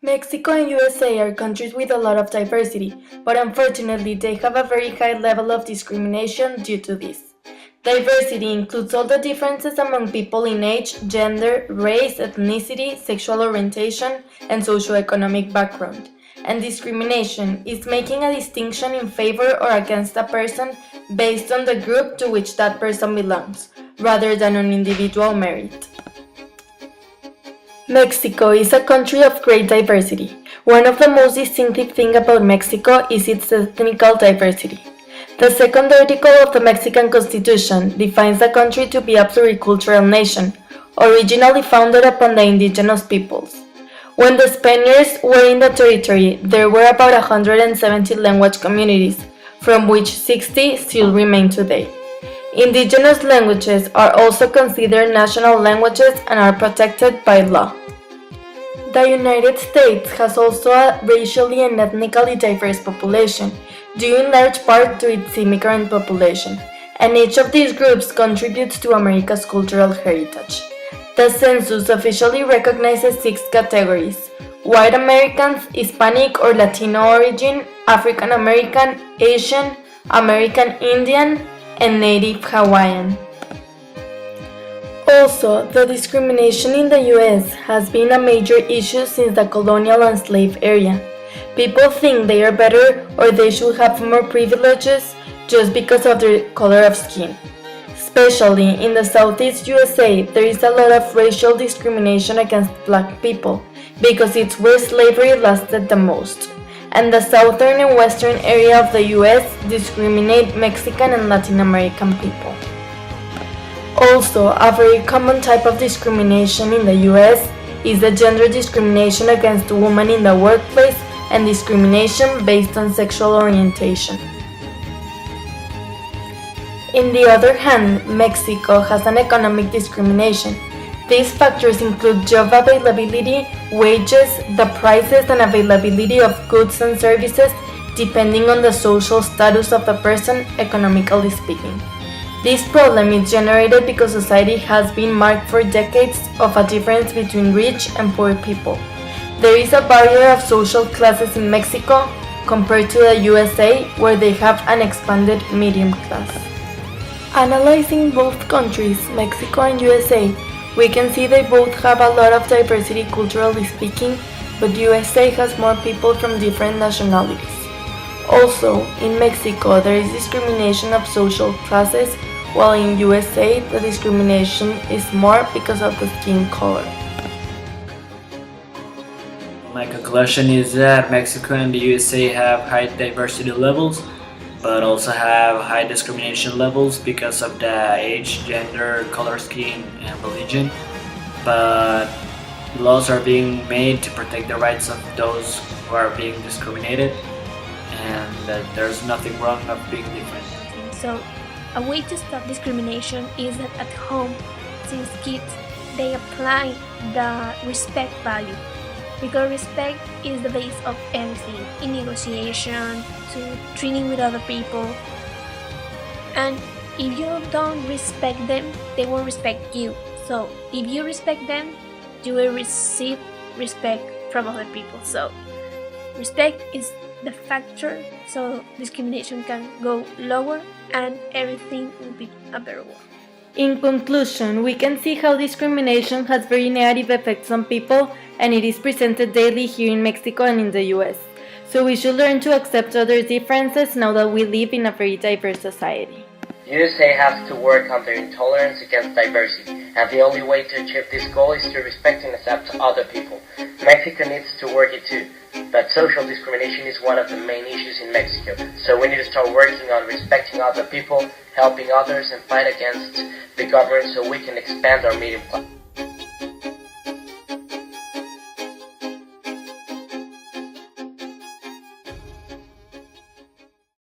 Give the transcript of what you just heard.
Mexico and USA are countries with a lot of diversity, but unfortunately they have a very high level of discrimination due to this. Diversity includes all the differences among people in age, gender, race, ethnicity, sexual orientation, and socioeconomic background. And discrimination is making a distinction in favor or against a person based on the group to which that person belongs, rather than on individual merit. Mexico is a country of great diversity. One of the most distinctive things about Mexico is its ethnical diversity. The second article of the Mexican Constitution defines the country to be a pluricultural nation, originally founded upon the indigenous peoples. When the Spaniards were in the territory, there were about 170 language communities, from which 60 still remain today. Indigenous languages are also considered national languages and are protected by law. The United States has also a racially and ethnically diverse population, due in large part to its immigrant population, and each of these groups contributes to America's cultural heritage. The census officially recognizes 6 categories: White Americans, Hispanic or Latino origin, African American, Asian, American Indian, and Native Hawaiian. Also, the discrimination in the US has been a major issue since the colonial and slave era. People think they are better or they should have more privileges just because of their color of skin. Especially in the Southeast USA, there is a lot of racial discrimination against black people because it's where slavery lasted the most. And the southern and western area of the US discriminate Mexican and Latin American people. Also, a very common type of discrimination in the US is the gender discrimination against women in the workplace and discrimination based on sexual orientation. On the other hand, Mexico has an economic discrimination. These factors include job availability, wages, the prices and availability of goods and services depending on the social status of the person, economically speaking. This problem is generated because society has been marked for decades of a difference between rich and poor people. There is a barrier of social classes in Mexico compared to the USA, where they have an expanded medium class. Analyzing both countries, Mexico and USA, we can see they both have a lot of diversity culturally speaking, but USA has more people from different nationalities. Also, in Mexico there is discrimination of social classes, while in USA the discrimination is more because of the skin color. My conclusion is that Mexico and the USA have high diversity levels, but also have high discrimination levels because of the age, gender, color scheme, and religion. But laws are being made to protect the rights of those who are being discriminated, and that there's nothing wrong of being different. So, a way to stop discrimination is that at home, since kids, they apply the respect value. Because respect is the base of everything, in negotiation, to treating with other people. And if you don't respect them, they won't respect you. So if you respect them, you will receive respect from other people. So respect is the factor so discrimination can go lower and everything will be a better world. In conclusion, we can see how discrimination has very negative effects on people, and it is presented daily here in Mexico and in the US. So we should learn to accept other differences now that we live in a very diverse society. USA has to work on their intolerance against diversity, and the only way to achieve this goal is to respect and accept other people. Mexico needs to work it too, but social discrimination is one of the main issues in Mexico, so we need to start working on respecting other people, helping others, and fight against the government so we can expand our medium class.